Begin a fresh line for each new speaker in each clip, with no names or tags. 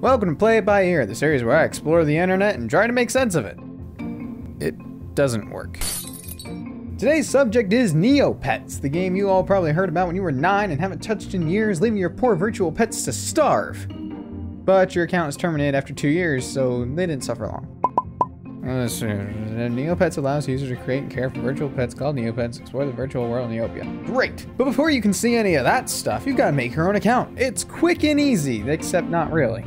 Welcome to Play It By Ear, the series where I explore the internet and try to make sense of it. It doesn't work. Today's subject is Neopets, the game you all probably heard about when you were 9 and haven't touched in years, leaving your poor virtual pets to starve. But your account was terminated after 2 years, so they didn't suffer long. Neopets allows users to create and care for virtual pets called Neopets, explore the virtual world in Neopia. Great! But before you can see any of that stuff, you've got to make your own account. It's quick and easy, except not really.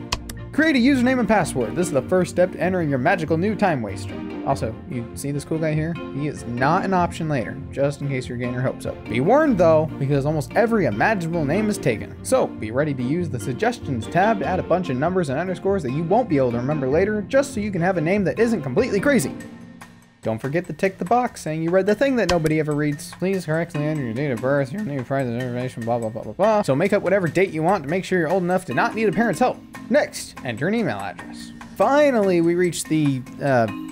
Create a username and password. This is the first step to entering your magical new time waster. Also, you see this cool guy here? He is not an option later, just in case you're getting your hopes up. Be warned though, because almost every imaginable name is taken. So, be ready to use the suggestions tab to add a bunch of numbers and underscores that you won't be able to remember later, just so you can have a name that isn't completely crazy. Don't forget to tick the box saying you read the thing that nobody ever reads. Please correctly enter your date of birth, your new price information, blah, blah, blah, blah, blah. So make up whatever date you want to make sure you're old enough to not need a parent's help. Next, enter an email address. Finally, we reach the,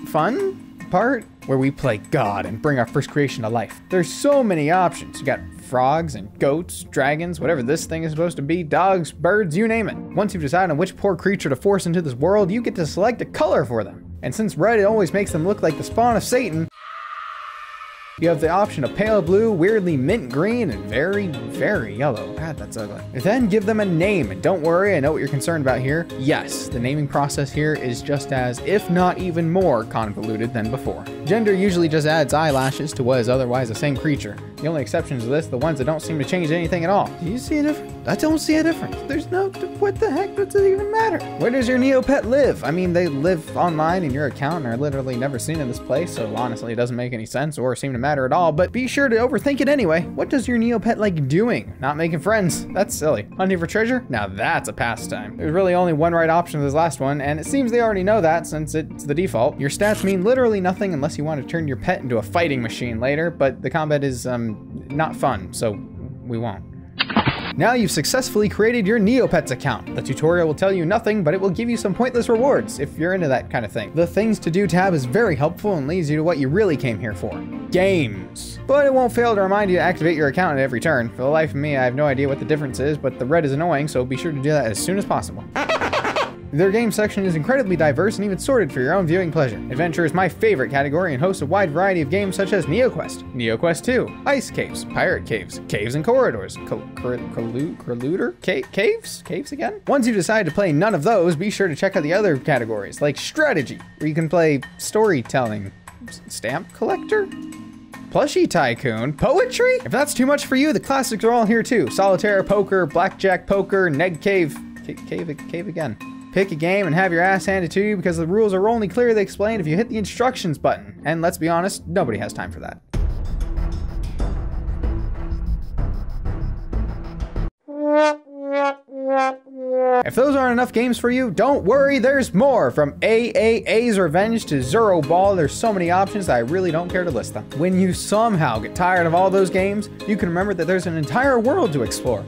fun part where we play God and bring our first creation to life. There's so many options. You got frogs and goats, dragons, whatever this thing is supposed to be, dogs, birds, you name it. Once you've decided on which poor creature to force into this world, you get to select a color for them. And since red always makes them look like the spawn of Satan, you have the option of pale blue, weirdly mint green, and very, very yellow. God, that's ugly. Then give them a name, and don't worry, I know what you're concerned about here. Yes, the naming process here is just as, if not even more, convoluted than before. Gender usually just adds eyelashes to what is otherwise the same creature. The only exceptions to this are the ones that don't seem to change anything at all. Do you see a difference? I don't see a difference. There's no, what the heck does it even matter? Where does your Neopet live? I mean, they live online in your account and are literally never seen in this place, so honestly it doesn't make any sense or seem to matter at all, but be sure to overthink it anyway. What does your Neopet like doing? Not making friends. That's silly. Hunting for treasure? Now that's a pastime. There's really only one right option for this last one, and it seems they already know that since it's the default. Your stats mean literally nothing unless you want to turn your pet into a fighting machine later, but the combat is, not fun, so we won't. Now you've successfully created your Neopets account. The tutorial will tell you nothing, but it will give you some pointless rewards if you're into that kind of thing. The Things to Do tab is very helpful and leads you to what you really came here for. Games. But it won't fail to remind you to activate your account at every turn. For the life of me, I have no idea what the difference is, but the red is annoying, so be sure to do that as soon as possible. Their game section is incredibly diverse and even sorted for your own viewing pleasure. Adventure is my favorite category and hosts a wide variety of games such as NeoQuest, NeoQuest 2, Ice Caves, Pirate Caves, Caves and Corridors, Caves again? Once you decide to play none of those, be sure to check out the other categories, like Strategy, where you can play Storytelling, Stamp Collector? Plushie Tycoon, Poetry? If that's too much for you, the classics are all here too. Solitaire, Poker, Blackjack Poker, Neg Cave, Cave again. Pick a game and have your ass handed to you because the rules are only clearly explained if you hit the instructions button. And let's be honest, nobody has time for that. If those aren't enough games for you, don't worry, there's more. From AAA's Revenge to Zero Ball, there's so many options that I really don't care to list them. When you somehow get tired of all those games, you can remember that there's an entire world to explore,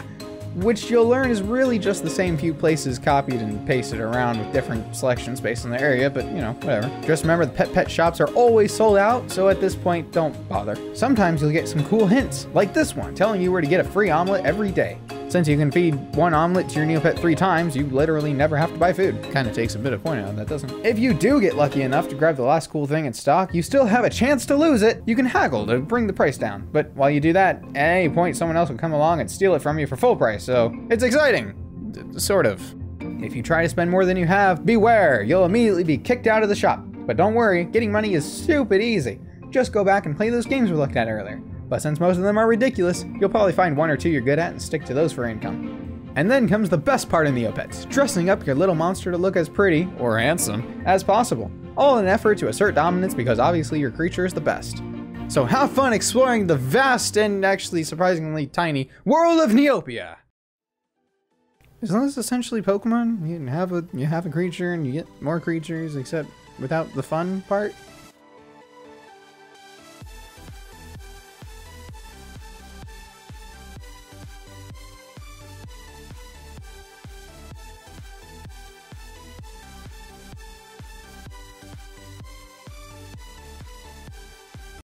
which you'll learn is really just the same few places copied and pasted around with different selections based on the area, but you know, whatever. Just remember the pet shops are always sold out, so at this point, don't bother. Sometimes you'll get some cool hints, like this one, telling you where to get a free omelet every day. Since you can feed one omelet to your Neopet 3 times, you literally never have to buy food. Kinda takes a bit of point out of that, doesn't it? If you do get lucky enough to grab the last cool thing in stock, you still have a chance to lose it. You can haggle to bring the price down. But while you do that, at any point someone else will come along and steal it from you for full price, so it's exciting. Sort of. If you try to spend more than you have, beware, you'll immediately be kicked out of the shop. But don't worry, getting money is stupid easy. Just go back and play those games we looked at earlier. But since most of them are ridiculous, you'll probably find 1 or 2 you're good at and stick to those for income. And then comes the best part of Neopets, dressing up your little monster to look as pretty, or handsome, as possible. All in an effort to assert dominance because obviously your creature is the best. So have fun exploring the vast and actually surprisingly tiny world of Neopia! Isn't this essentially Pokemon? You have a creature and you get more creatures, except without the fun part?